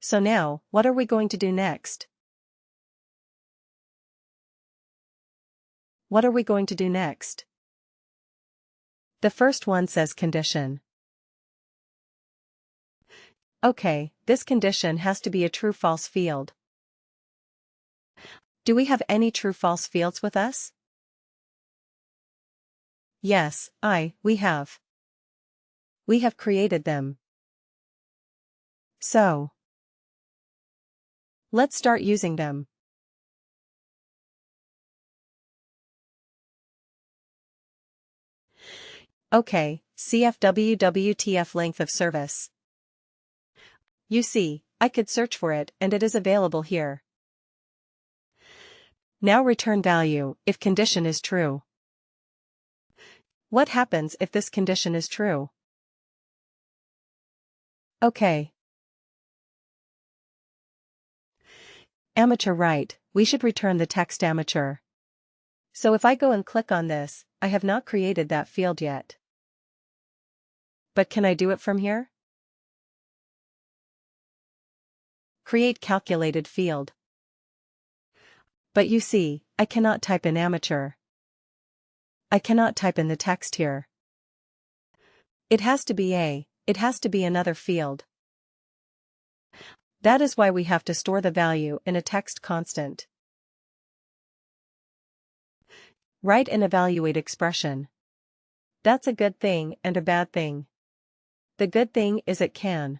So now, what are we going to do next? What are we going to do next? The first one says condition. Okay, this condition has to be a true-false field. Do we have any true-false fields with us? Yes, we have. We have created them. So, let's start using them. Okay, CFWWTF length of service. You see, I could search for it and it is available here. Now return value if condition is true. What happens if this condition is true? Okay. Amateur right, we should return the text amateur. So if I go and click on this, I have not created that field yet. But can I do it from here? Create calculated field. But you see, I cannot type in amateur. I cannot type in the text here. It has to be another field. That is why we have to store the value in a text constant. Write an evaluate expression. That's a good thing and a bad thing. The good thing is it can.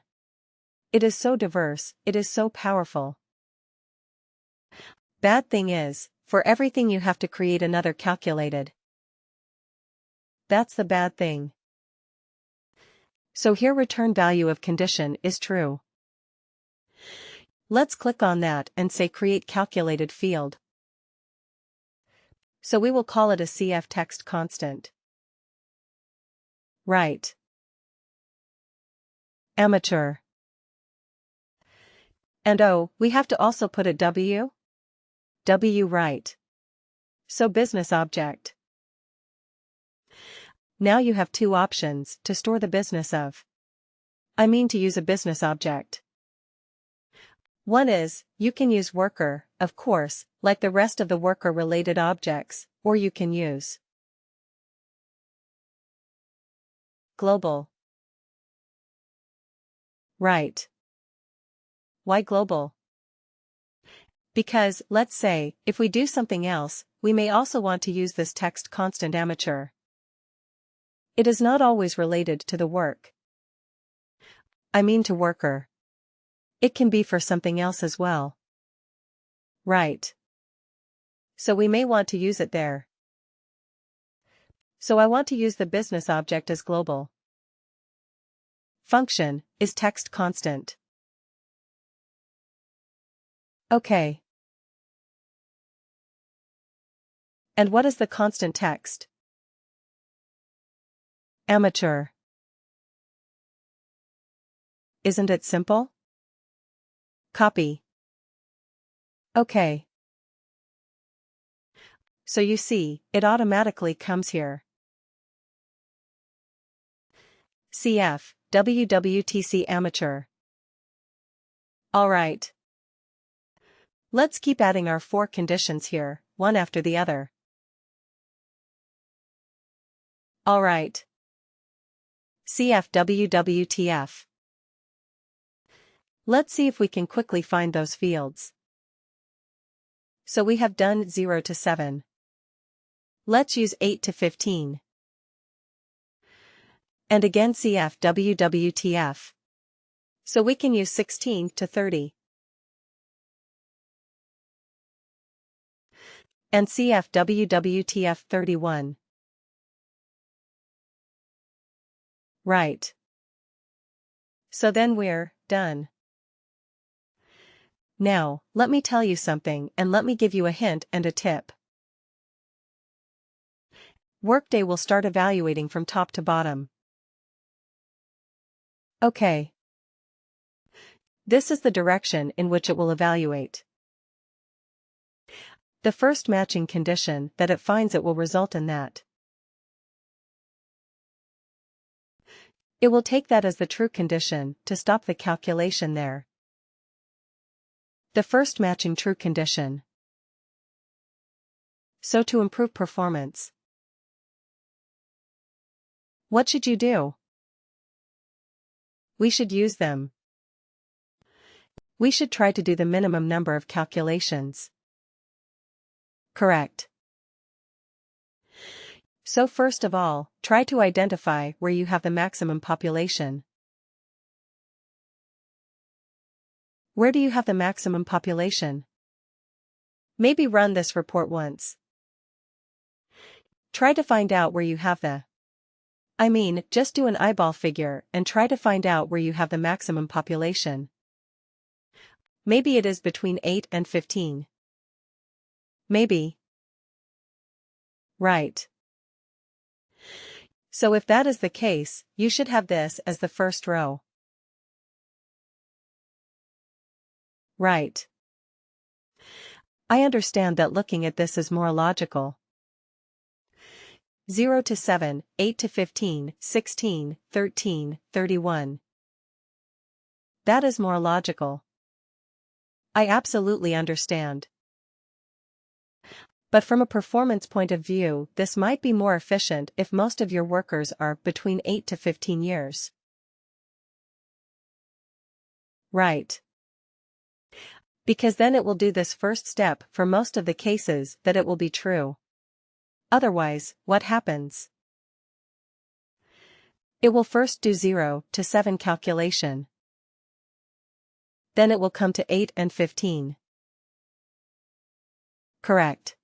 It is so diverse, it is so powerful. Bad thing is, for everything you have to create another calculated. That's the bad thing. So here return value of condition is true. Let's click on that and say create calculated field. So we will call it a CF text constant. Right. Amateur. And we have to also put a W? W right. So business object. Now you have two options to store the business of. To use a business object. One is, you can use worker, of course, like the rest of the worker-related objects, or you can use global. Right. Why global? Because, let's say, if we do something else, we may also want to use this text constant amateur. It is not always related to the work. To worker. It can be for something else as well. Right. So we may want to use it there. So I want to use the business object as global. Function is text constant. Okay. And what is the constant text? Amateur. Isn't it simple? Copy. Okay. So you see, it automatically comes here. CF, WWTC amateur. Alright. Let's keep adding our 4 conditions here, one after the other. Alright. CF WWTF. Let's see if we can quickly find those fields. So we have done 0 to 7. Let's use 8 to 15. And again CF WWTF. So we can use 16 to 30. And CF WWTF 31. Right. So then we're done. Now, let me tell you something and let me give you a hint and a tip. WorkDay will start evaluating from top to bottom. Okay. This is the direction in which it will evaluate. The first matching condition that it finds it will result in that. It will take that as the true condition to stop the calculation there. The first matching true condition. So to improve performance, what should you do? We should use them. We should try to do the minimum number of calculations. Correct. So first of all, try to identify where you have the maximum population. Where do you have the maximum population? Maybe run this report once. Try to find out where you have just do an eyeball figure and try to find out where you have the maximum population. Maybe it is between 8 and 15. Maybe. Right. So if that is the case, you should have this as the first row. Right. I understand that looking at this is more logical. 0 to 7, 8 to 15, 16, 13, 31. That is more logical. I absolutely understand. But from a performance point of view, this might be more efficient if most of your workers are between 8 to 15 years. Right. Because then it will do this first step for most of the cases that it will be true. Otherwise, what happens? It will first do 0 to 7 calculation. Then it will come to 8 and 15. Correct.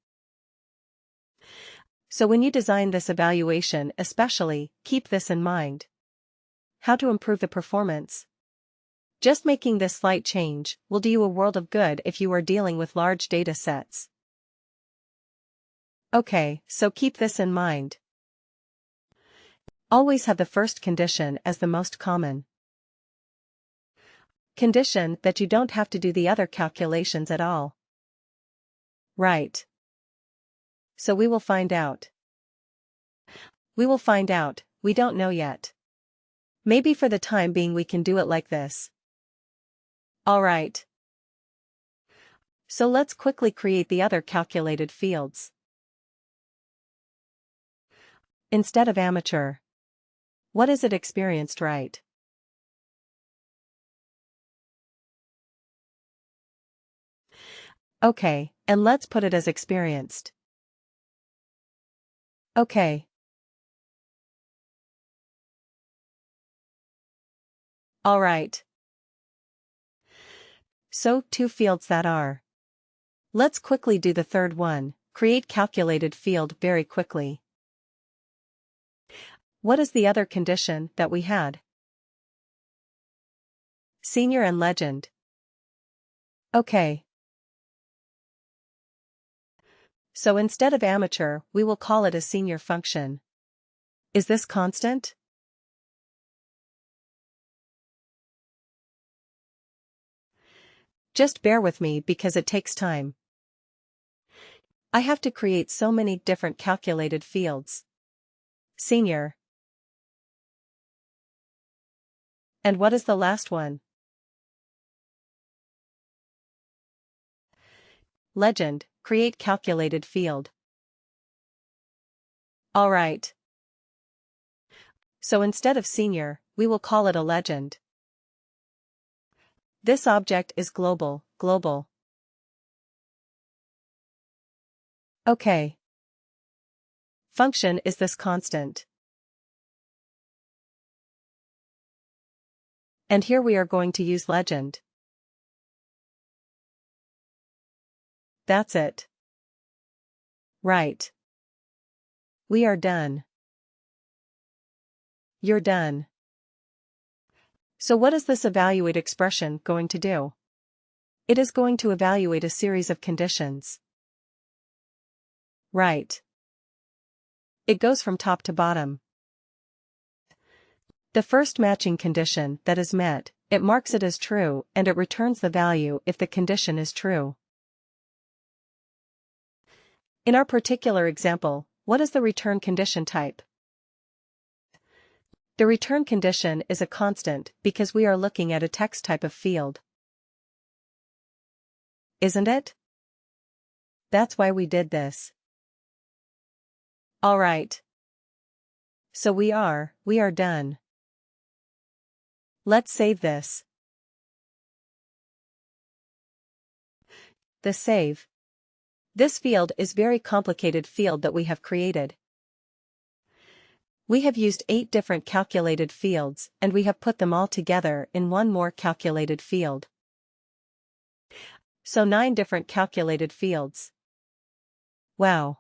So when you design this evaluation especially, keep this in mind. How to improve the performance? Just making this slight change will do you a world of good if you are dealing with large data sets. Okay, so keep this in mind. Always have the first condition as the most common condition that you don't have to do the other calculations at all. Right. So we will find out. We will find out, we don't know yet. Maybe for the time being we can do it like this. Alright. So let's quickly create the other calculated fields. Instead of amateur. What is it experienced, right? Okay, and let's put it as experienced. Okay. Alright. So, 2 fields that are. Let's quickly do the third one, create calculated field very quickly. What is the other condition that we had? Senior and legend. Okay. So instead of amateur, we will call it a senior function. Is this constant? Just bear with me because it takes time. I have to create so many different calculated fields. Senior. And what is the last one? Legend, create calculated field. Alright. So instead of senior, we will call it a legend. This object is global. Okay. Function is this constant. And here we are going to use legend. That's it. Right. We are done. You're done. So what is this evaluate expression going to do? It is going to evaluate a series of conditions. Right. It goes from top to bottom. The first matching condition that is met, it marks it as true and it returns the value if the condition is true. In our particular example, what is the return condition type? The return condition is a constant because we are looking at a text type of field. Isn't it? That's why we did this. Alright. So we are done. Let's save this. The save. This field is very complicated field that we have created. We have used 8 different calculated fields and we have put them all together in one more calculated field. So 9 different calculated fields. Wow.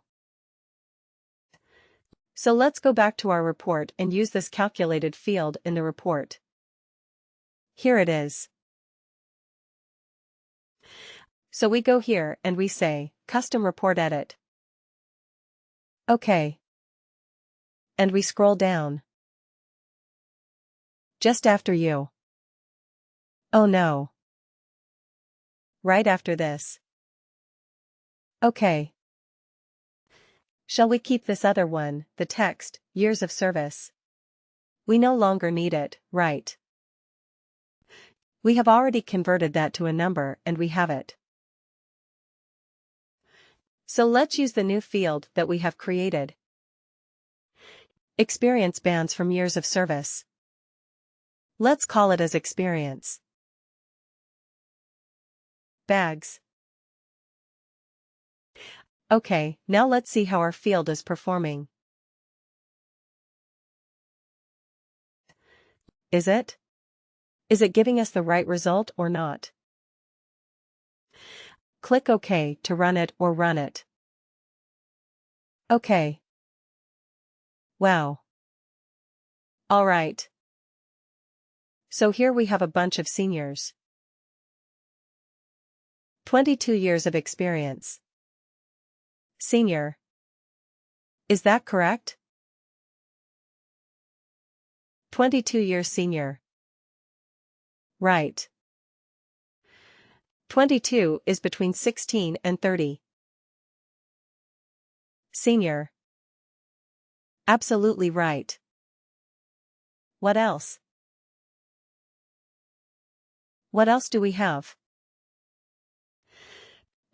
So let's go back to our report and use this calculated field in the report. Here it is. So we go here and we say, Custom Report Edit. OK. And we scroll down. Just after you. Oh no. Right after this. OK. Shall we keep this other one, the text, years of service? We no longer need it, right? We have already converted that to a number and we have it. So let's use the new field that we have created. Experience bands from years of service. Let's call it as experience. Bags. Okay, now let's see how our field is performing. Is it? Is it giving us the right result or not? Click OK to run it or run it. OK. Wow. Alright. So here we have a bunch of seniors. 22 years of experience. Senior. Is that correct? 22 years senior. Right. 22 is between 16 and 30. Senior. Absolutely right. What else? What else do we have?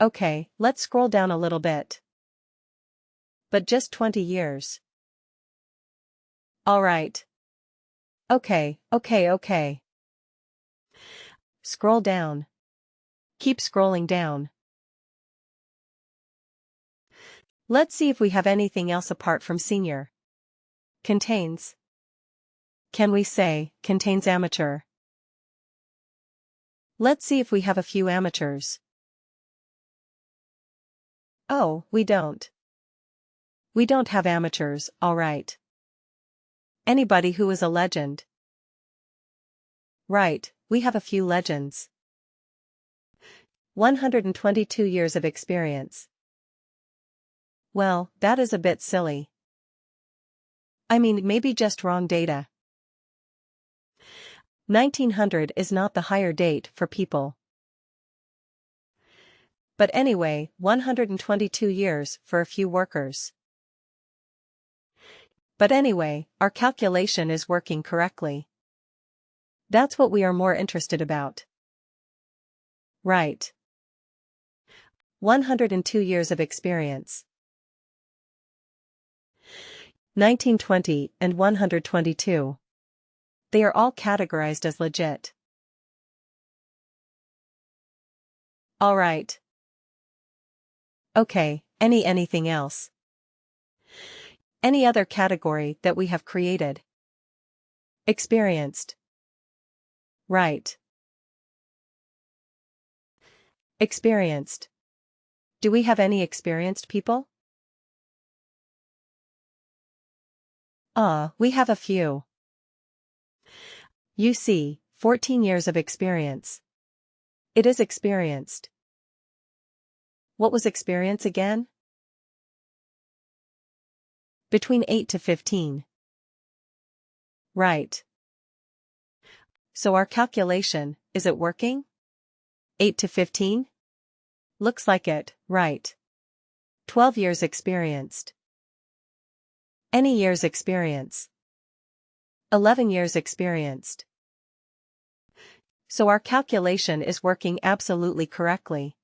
Okay, let's scroll down a little bit. But just 20 years. Alright. Okay. Scroll down. Keep scrolling down. Let's see if we have anything else apart from senior. Contains. Can we say, contains amateur? Let's see if we have a few amateurs. Oh, we don't. We don't have amateurs, alright. Anybody who is a legend. Right, we have a few legends. 122 years of experience. Well, that is a bit silly. I mean, maybe just wrong data. 1900 is not the hire date for people. But anyway, 122 years for a few workers. But anyway, our calculation is working correctly. That's what we are more interested about. Right. 102 years of experience. 1920 and 122. They are all categorized as legit. Alright. Okay, anything else? Any other category that we have created? Experienced. Right. Experienced. Do we have any experienced people? We have a few. You see, 14 years of experience. It is experienced. What was experience again? Between 8 to 15. Right. So our calculation, is it working? 8 to 15? Looks like it, right. 12 years experienced. Any years experience. 11 years experienced. So our calculation is working absolutely correctly.